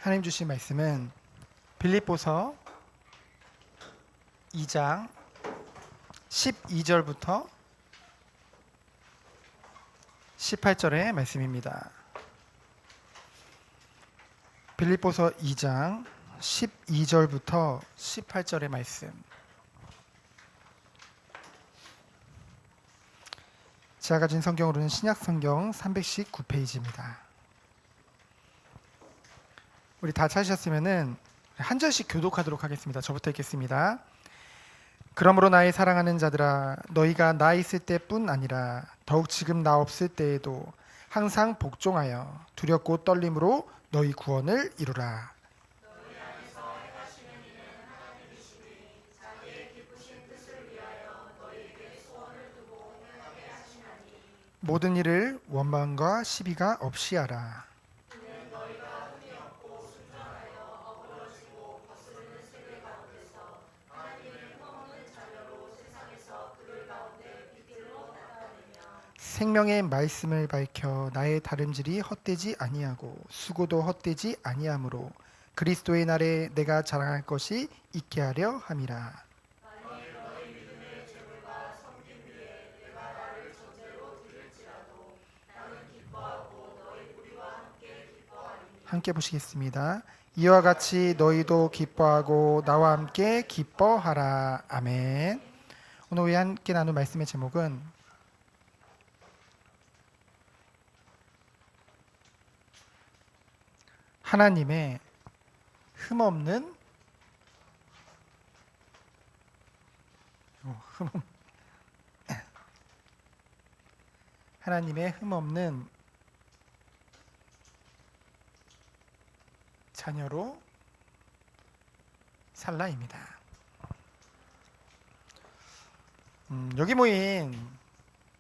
하나님 주신 말씀은 빌립보서 2장 12절부터 18절의 말씀입니다. 빌립보서 2장 12절부터 18절의 말씀. 제가 가진 성경으로는 신약성경 319페이지입니다. 우리 다 찾으셨으면은 한 절씩 교독하도록 하겠습니다. 저부터 읽겠습니다. 그러므로 나의 사랑하는 자들아, 너희가 나 있을 때뿐 아니라 더욱 지금 나 없을 때에도 항상 복종하여 두렵고 떨림으로 너희 구원을 이루라. 모든 일을 원망과 시비가 없이 하라. 생명의 말씀을 밝혀 나의 다름질이 헛되지 아니하고 수고도 헛되지 아니하므로 그리스도의 날에 내가 자랑할 것이 있게 하려 함이라. 함께 보시겠습니다. 이와 같이 너희도 기뻐하고 나와 함께 기뻐하라. 아멘. 오늘 우리 함께 나눌 말씀의 제목은 하나님의 흠없는 하나님의 흠없는 자녀로 살라입니다. 여기 모인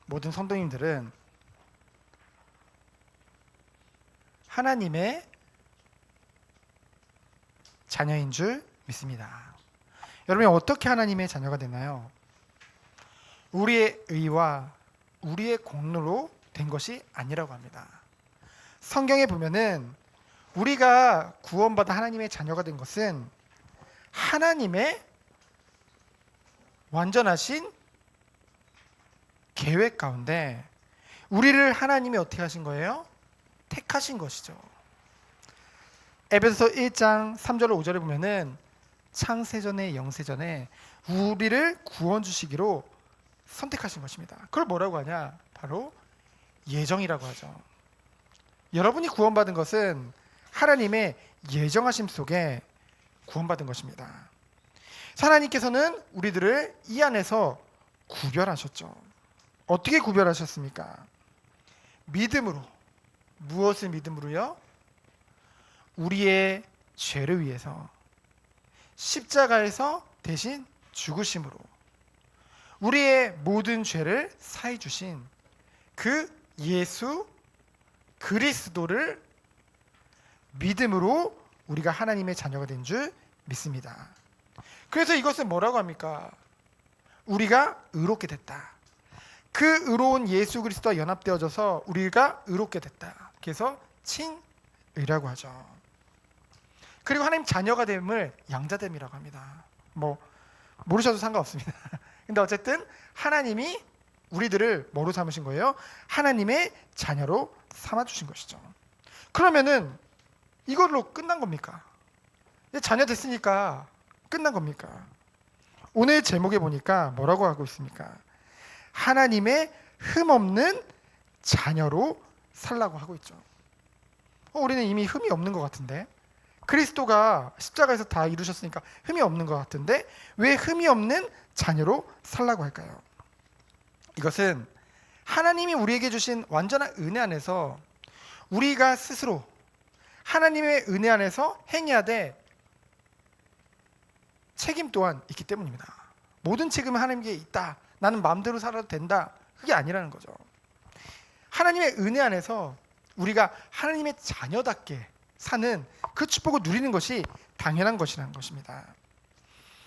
모든 성도님들은 하나님의 자녀인 줄 믿습니다. 여러분이 어떻게 하나님의 자녀가 되나요? 우리의 의와 우리의 공로로 된 것이 아니라고 합니다. 성경에 보면은 우리가 구원받아 하나님의 자녀가 된 것은 하나님의 완전하신 계획 가운데 우리를 하나님이 어떻게 하신 거예요? 택하신 것이죠. 에베소서 1장 3절로 5절에 보면은 창세전에 영세전에 우리를 구원 주시기로 선택하신 것입니다. 그걸 뭐라고 하냐? 바로 예정이라고 하죠. 여러분이 구원받은 것은 하나님의 예정하심 속에 구원받은 것입니다. 하나님께서는 우리들을 이 안에서 구별하셨죠. 어떻게 구별하셨습니까? 믿음으로. 무엇을 믿음으로요? 우리의 죄를 위해서 십자가에서 대신 죽으심으로 우리의 모든 죄를 사해 주신 그 예수 그리스도를 믿음으로 우리가 하나님의 자녀가 된 줄 믿습니다. 그래서 이것은 뭐라고 합니까? 우리가 의롭게 됐다. 그 의로운 예수 그리스도와 연합되어져서 우리가 의롭게 됐다. 그래서 칭의라고 하죠. 그리고 하나님 자녀가 됨을 양자됨이라고 합니다. 모르셔도 상관없습니다. 근데 어쨌든 하나님이 우리들을 뭐로 삼으신 거예요? 하나님의 자녀로 삼아주신 것이죠. 그러면은 이걸로 끝난 겁니까? 자녀 됐으니까 끝난 겁니까? 오늘 제목에 보니까 뭐라고 하고 있습니까? 하나님의 흠없는 자녀로 살라고 하고 있죠. 우리는 이미 흠이 없는 것 같은데 그리스도가 십자가에서 다 이루셨으니까 흠이 없는 것 같은데 왜 흠이 없는 자녀로 살라고 할까요? 이것은 하나님이 우리에게 주신 완전한 은혜 안에서 우리가 스스로 하나님의 은혜 안에서 행해야 될 책임 또한 있기 때문입니다. 모든 책임은 하나님께 있다. 나는 마음대로 살아도 된다. 그게 아니라는 거죠. 하나님의 은혜 안에서 우리가 하나님의 자녀답게 사는 그 축복을 누리는 것이 당연한 것이라는 것입니다.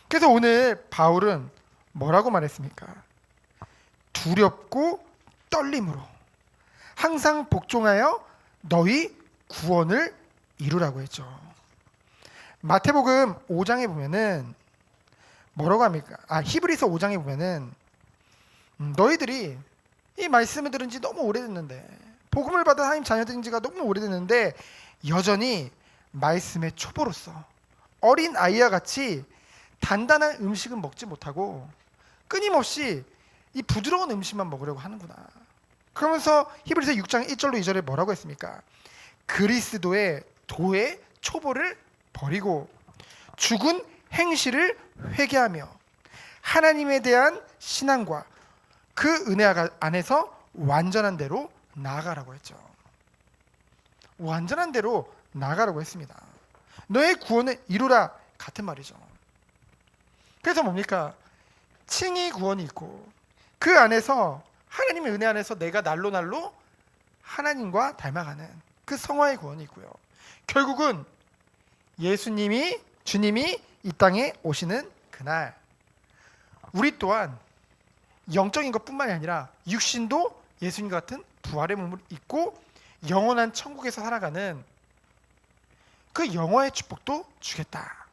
그래서 오늘 바울은 뭐라고 말했습니까? 두렵고 떨림으로 항상 복종하여 너희 구원을 이루라고 했죠. 마태복음 5장에 보면은 뭐라고 합니까? 히브리서 5장에 보면은 너희들이 이 말씀을 들은 지 너무 오래됐는데, 복음을 받은 하나님 자녀된 지가 너무 오래됐는데 여전히 말씀의 초보로서 어린 아이와 같이 단단한 음식은 먹지 못하고 끊임없이 이 부드러운 음식만 먹으려고 하는구나. 그러면서 히브리서 6장 1절로 2절에 뭐라고 했습니까? 그리스도의 도의 초보를 버리고 죽은 행실을 회개하며 하나님에 대한 신앙과 그 은혜 안에서 완전한 대로 나아가라고 했죠. 완전한 대로 나아가라고 했습니다. 너의 구원을 이루라 같은 말이죠. 그래서 뭡니까? 칭의 구원이 있고 그 안에서 하나님의 은혜 안에서 내가 날로 날로 하나님과 닮아가는 그 성화의 구원이 있고요. 결국은 주님이 이 땅에 오시는 그날 우리 또한 영적인 것뿐만이 아니라 육신도 예수님과 같은 부활의 몸을 입고 영원한 천국에서 살아가는 그 영화의 축복도 주겠다.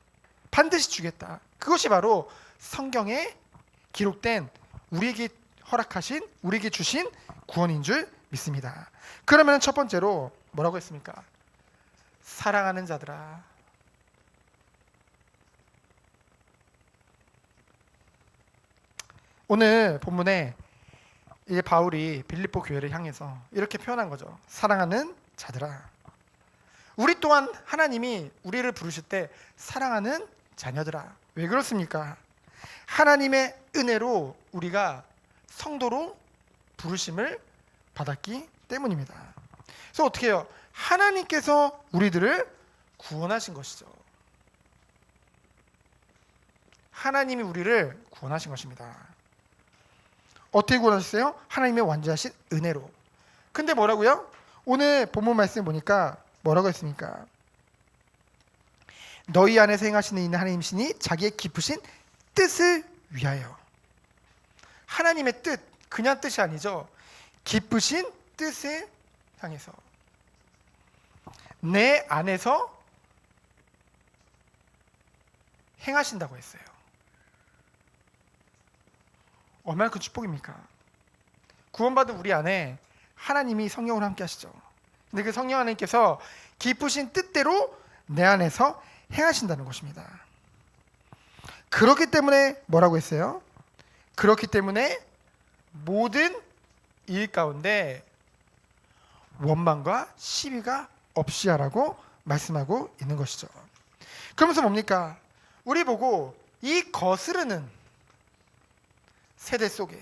반드시 주겠다. 그것이 바로 성경에 기록된 우리에게 우리에게 주신 구원인 줄 믿습니다. 그러면 첫 번째로 뭐라고 했습니까? 사랑하는 자들아. 오늘 본문에 이제 바울이 빌립보 교회를 향해서 이렇게 표현한 거죠. 사랑하는 자들아. 우리 또한 하나님이 우리를 부르실 때 사랑하는 자녀들아. 왜 그렇습니까? 하나님의 은혜로 우리가 성도로 부르심을 받았기 때문입니다. 그래서 어떻게 해요? 하나님께서 우리들을 구원하신 것이죠. 하나님이 우리를 구원하신 것입니다. 어떻게 구원하셨어요? 하나님의 완전하신 은혜로. 근데 뭐라고요? 오늘 본문 말씀 보니까 뭐라고 했습니까? 너희 안에서 행하시는 이는 하나님이시니 자기의 깊으신 뜻을 위하여. 하나님의 뜻, 그냥 뜻이 아니죠. 깊으신 뜻을 향해서 내 안에서 행하신다고 했어요. 얼마나 큰 축복입니까? 구원받은 우리 안에 하나님이 성령으로 함께 하시죠. 근데 그 성령 하나님께서 깊으신 뜻대로 내 안에서 행하신다는 것입니다. 그렇기 때문에 뭐라고 했어요? 그렇기 때문에 모든 일 가운데 원망과 시비가 없이 하라고 말씀하고 있는 것이죠. 그러면서 뭡니까? 우리 보고 이 거스르는 세대 속에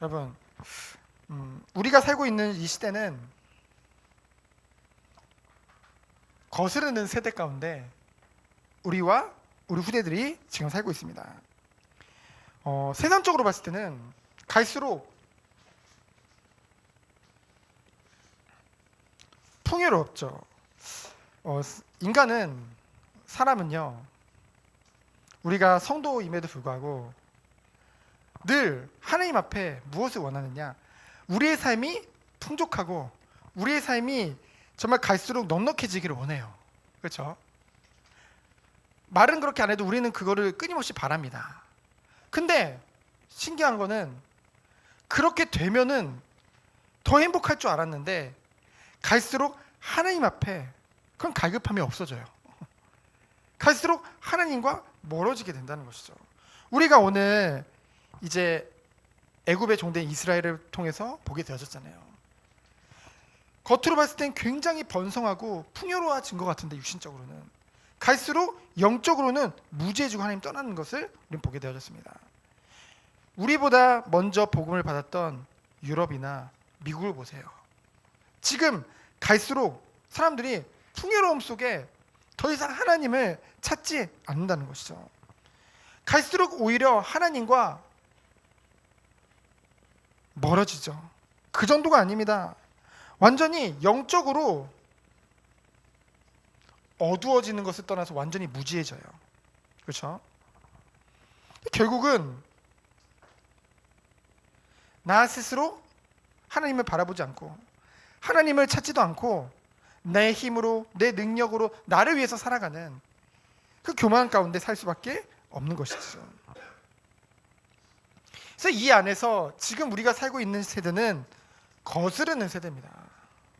여러분, 우리가 살고 있는 이 시대는 거스르는 세대 가운데 우리와 우리 후대들이 지금 살고 있습니다. 세상적으로 봤을 때는 갈수록 풍요롭죠. 사람은요, 우리가 성도임에도 불구하고 늘 하나님 앞에 무엇을 원하느냐? 우리의 삶이 풍족하고 우리의 삶이 정말 갈수록 넉넉해지기를 원해요. 그렇죠? 말은 그렇게 안 해도 우리는 그거를 끊임없이 바랍니다. 근데 신기한 거는 그렇게 되면은 더 행복할 줄 알았는데 갈수록 하나님 앞에 그런 갈급함이 없어져요. 갈수록 하나님과 멀어지게 된다는 것이죠. 우리가 오늘 이제 애굽의 종된 이스라엘을 통해서 보게 되어졌잖아요. 겉으로 봤을 땐 굉장히 번성하고 풍요로워진 것 같은데 육신적으로는 갈수록 영적으로는 무지해지고 하나님 떠나는 것을 우리는 보게 되어졌습니다. 우리보다 먼저 복음을 받았던 유럽이나 미국을 보세요. 지금 갈수록 사람들이 풍요로움 속에 더 이상 하나님을 찾지 않는다는 것이죠. 갈수록 오히려 하나님과 멀어지죠. 그 정도가 아닙니다. 완전히 영적으로 어두워지는 것을 떠나서 완전히 무지해져요. 그렇죠? 결국은 나 스스로 하나님을 바라보지 않고 하나님을 찾지도 않고 내 힘으로, 내 능력으로 나를 위해서 살아가는 그 교만 가운데 살 수밖에 없는 것이죠. 그래서 이 안에서 지금 우리가 살고 있는 세대는 거스르는 세대입니다.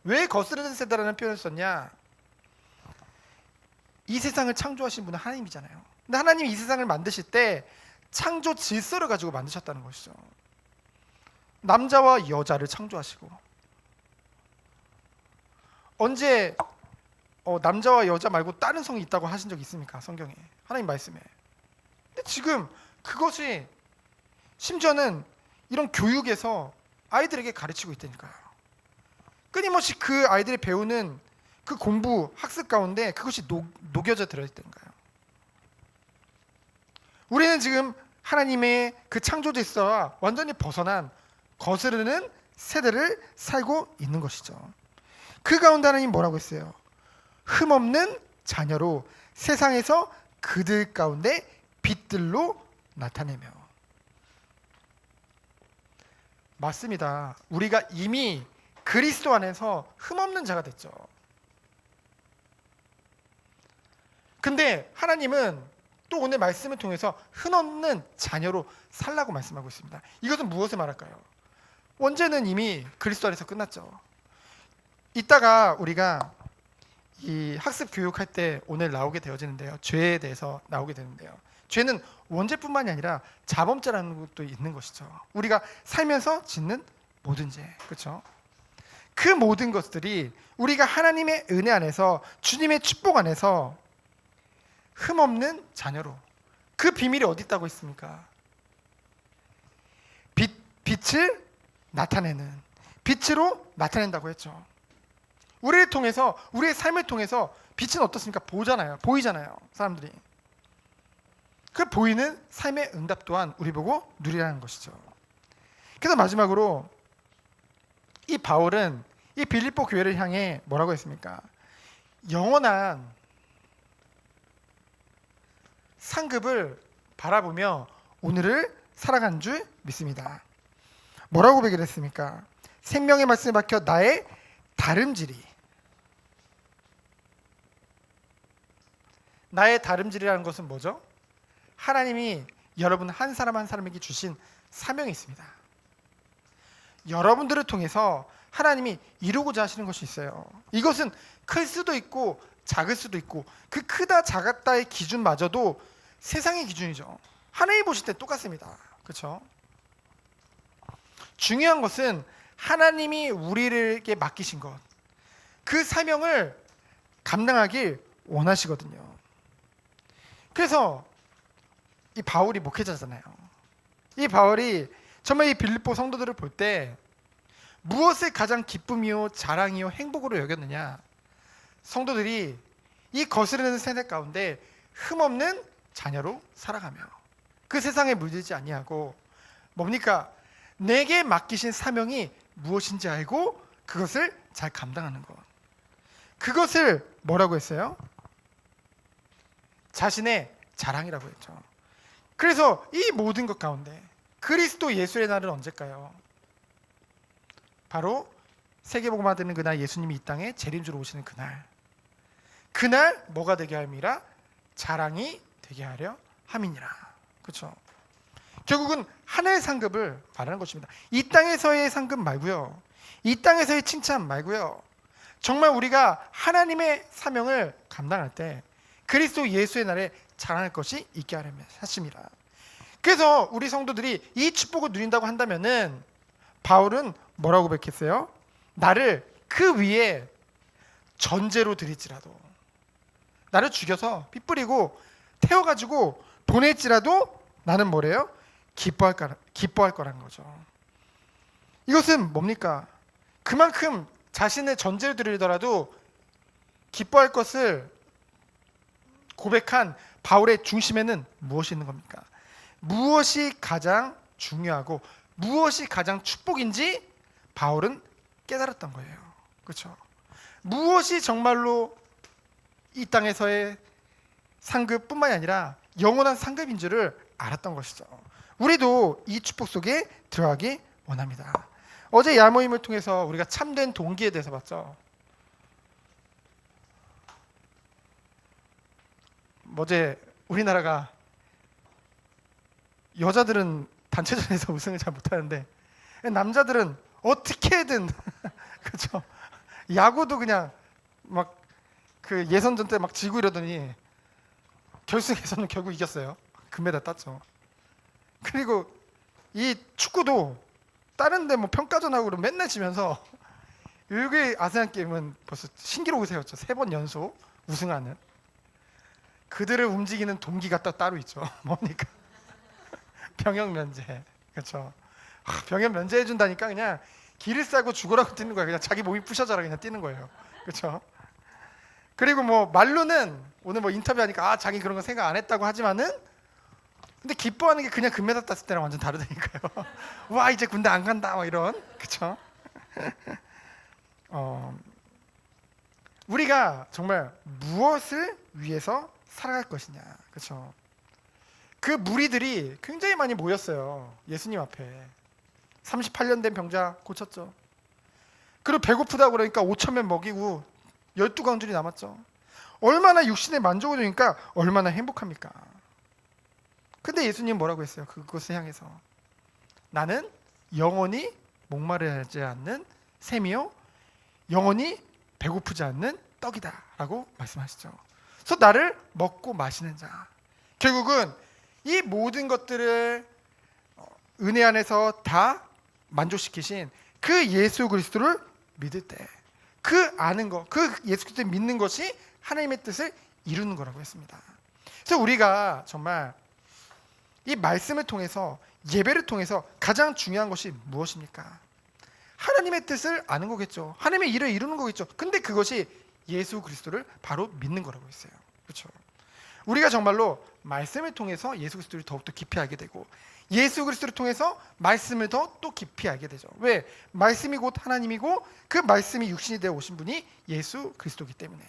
왜 거스르는 세대라는 표현을 썼냐? 이 세상을 창조하신 분은 하나님이잖아요. 근데 하나님이 이 세상을 만드실 때 창조 질서를 가지고 만드셨다는 것이죠. 남자와 여자를 창조하시고, 언제 남자와 여자 말고 다른 성이 있다고 하신 적 있습니까? 성경에, 하나님 말씀에. 근데 지금 그것이 심지어는 이런 교육에서 아이들에게 가르치고 있다니까요. 끊임없이 그 아이들이 배우는 그 공부, 학습 가운데 그것이 녹여져 들어있다니까요. 우리는 지금 하나님의 그 창조 질서와 완전히 벗어난 거스르는 세대를 살고 있는 것이죠. 그 가운데 하나님 뭐라고 했어요? 흠없는 자녀로 세상에서 그들 가운데 빛들로 나타내며. 맞습니다. 우리가 이미 그리스도 안에서 흠없는 자가 됐죠. 근데 하나님은 또 오늘 말씀을 통해서 흠없는 자녀로 살라고 말씀하고 있습니다. 이것은 무엇을 말할까요? 원죄는 이미 그리스도 안에서 끝났죠. 이따가 우리가 이 학습 교육할 때 오늘 나오게 되어지는데요. 죄에 대해서 나오게 되는데요. 죄는 원죄뿐만이 아니라 자범죄라는 것도 있는 것이죠. 우리가 살면서 짓는 모든 죄, 그렇죠? 그 모든 것들이 우리가 하나님의 은혜 안에서, 주님의 축복 안에서 흠없는 자녀로, 그 비밀이 어디 있다고 있습니까? 빛을 나타내는, 빛으로 나타낸다고 했죠. 우리를 통해서, 우리의 삶을 통해서 빛은 어떻습니까? 보이잖아요, 사람들이. 그 보이는 삶의 응답 또한 우리 보고 누리라는 것이죠. 그래서 마지막으로 이 바울은 이 빌립보 교회를 향해 뭐라고 했습니까? 영원한 상급을 바라보며 오늘을 살아간 줄 믿습니다. 뭐라고 고백을 했습니까? 생명의 말씀에 박혀 나의 다름질이, 나의 다름질이라는 것은 뭐죠? 하나님이 여러분 한 사람 한 사람에게 주신 사명이 있습니다. 여러분들을 통해서 하나님이 이루고자 하시는 것이 있어요. 이것은 클 수도 있고 작을 수도 있고, 그 크다 작았다의 기준마저도 세상의 기준이죠. 하나님이 보실 때 똑같습니다. 그렇죠? 중요한 것은 하나님이 우리에게 맡기신 것, 그 사명을 감당하길 원하시거든요. 그래서 이 바울이 목회자잖아요. 이 바울이 정말 이 빌립보 성도들을 볼 때 무엇을 가장 기쁨이요 자랑이요 행복으로 여겼느냐? 성도들이 이 거스르는 세대 가운데 흠없는 자녀로 살아가며 그 세상에 물들지 아니하고, 뭡니까? 내게 맡기신 사명이 무엇인지 알고 그것을 잘 감당하는 것. 그것을 뭐라고 했어요? 자신의 자랑이라고 했죠. 그래서 이 모든 것 가운데 그리스도 예수의 날은 언제일까요? 바로 세계복음 받는 그날, 예수님이 이 땅에 재림주로 오시는 그날. 그날 뭐가 되게 함이라? 자랑이 되게 하려 함이니라. 그렇죠? 결국은 하늘의 상급을 말하는 것입니다. 이 땅에서의 상급 말고요, 이 땅에서의 칭찬 말고요, 정말 우리가 하나님의 사명을 감당할 때 그리스도 예수의 날에 자랑할 것이 있게 하려면 하십니다. 그래서 우리 성도들이 이 축복을 누린다고 한다면은 바울은 뭐라고 고백했어요? 나를 그 위에 전제로 드릴지라도, 나를 죽여서 피 뿌리고 태워가지고 보낼지라도 나는 뭐래요? 기뻐할 거라는 거죠. 이것은 뭡니까? 그만큼 자신의 전제를 드리더라도 기뻐할 것을 고백한 바울의 중심에는 무엇이 있는 겁니까? 무엇이 가장 중요하고 무엇이 가장 축복인지 바울은 깨달았던 거예요. 그렇죠? 무엇이 정말로 이 땅에서의 상급뿐만이 아니라 영원한 상급인 줄을 알았던 것이죠. 우리도 이 축복 속에 들어가기 원합니다. 어제 야모임을 통해서 우리가 참된 동기에 대해서 봤죠. 어제 우리나라가 여자들은 단체전에서 우승을 잘 못하는데 남자들은 어떻게든 그렇죠. 야구도 그냥 막 그 예선전 때 막 지고 이러더니 결승에서는 결국 이겼어요. 금메달 땄죠. 그리고 이 축구도 다른 데 뭐 평가전하고 그러면 맨날 지면서 이게 아세안 게임은 벌써 신기록을 세웠죠. 3번 연속 우승하는. 그들을 움직이는 동기가 따로 있죠. 뭡니까? 병역 면제. 그렇죠. 병역 면제해 준다니까 그냥 길을 싸고 죽으라고 뛰는 거야. 그냥 자기 몸이 부셔져라 그냥 뛰는 거예요. 그렇죠? 그리고 뭐 말로는 오늘 뭐 인터뷰하니까 자기 그런 거 생각 안 했다고 하지만은 근데 기뻐하는 게 그냥 금메달 땄을 때랑 완전 다르다니까요. 와 이제 군대 안 간다 뭐 이런. 그렇죠? 우리가 정말 무엇을 위해서 살아갈 것이냐. 그렇죠? 그 무리들이 굉장히 많이 모였어요. 예수님 앞에. 38년 된 병자 고쳤죠. 그리고 배고프다 그러니까 5,000명 먹이고 12광줄이 남았죠. 얼마나 육신에 만족을 주니까 얼마나 행복합니까? 근데 예수님 뭐라고 했어요? 그것을 향해서 나는 영원히 목마르지 않는 샘이요 영원히 배고프지 않는 떡이다 라고 말씀하시죠. 그래서 나를 먹고 마시는 자, 결국은 이 모든 것들을 은혜 안에서 다 만족시키신 그 예수 그리스도를 믿을 때 그 아는 것, 그 예수 그리스도를 믿는 것이 하나님의 뜻을 이루는 거라고 했습니다. 그래서 우리가 정말 이 말씀을 통해서 예배를 통해서 가장 중요한 것이 무엇입니까? 하나님의 뜻을 아는 거겠죠. 하나님의 일을 이루는 거겠죠. 근데 그것이 예수 그리스도를 바로 믿는 거라고 했어요. 그렇죠? 우리가 정말로 말씀을 통해서 예수 그리스도를 더욱더 깊이 알게 되고 예수 그리스도를 통해서 말씀을 더 또 깊이 알게 되죠. 왜? 말씀이 곧 하나님이고 그 말씀이 육신이 되어 오신 분이 예수 그리스도이기 때문에.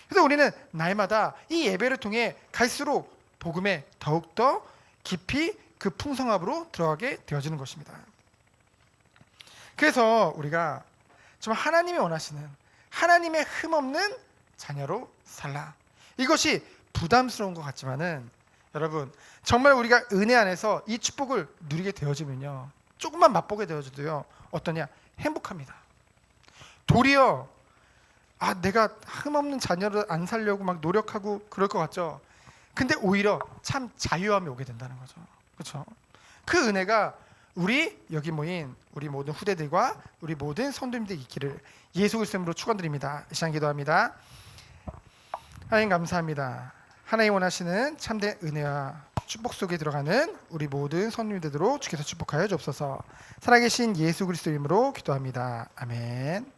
그래서 우리는 날마다 이 예배를 통해 갈수록 복음에 더욱더 깊이 그 풍성함으로 들어가게 되어지는 것입니다. 그래서 우리가 정말 하나님이 원하시는 하나님의 흠없는 자녀로 살라. 이것이 부담스러운 것 같지만은 여러분 정말 우리가 은혜 안에서 이 축복을 누리게 되어지면요, 조금만 맛보게 되어져도요 어떠냐? 행복합니다. 도리어 내가 흠없는 자녀를 안 살려고 막 노력하고 그럴 것 같죠. 근데 오히려 참 자유함이 오게 된다는 거죠. 그렇죠? 그 은혜가 우리 여기 모인 우리 모든 후대들과 우리 모든 성도님들 있기를 예수 그리스도로 축원드립니다. 이 시간 기도합니다. 하나님 감사합니다. 하나님 원하시는 참된 은혜와 축복 속에 들어가는 우리 모든 성도님들로 주께서 축복하여 주옵소서. 살아계신 예수 그리스도 이름으로 기도합니다. 아멘.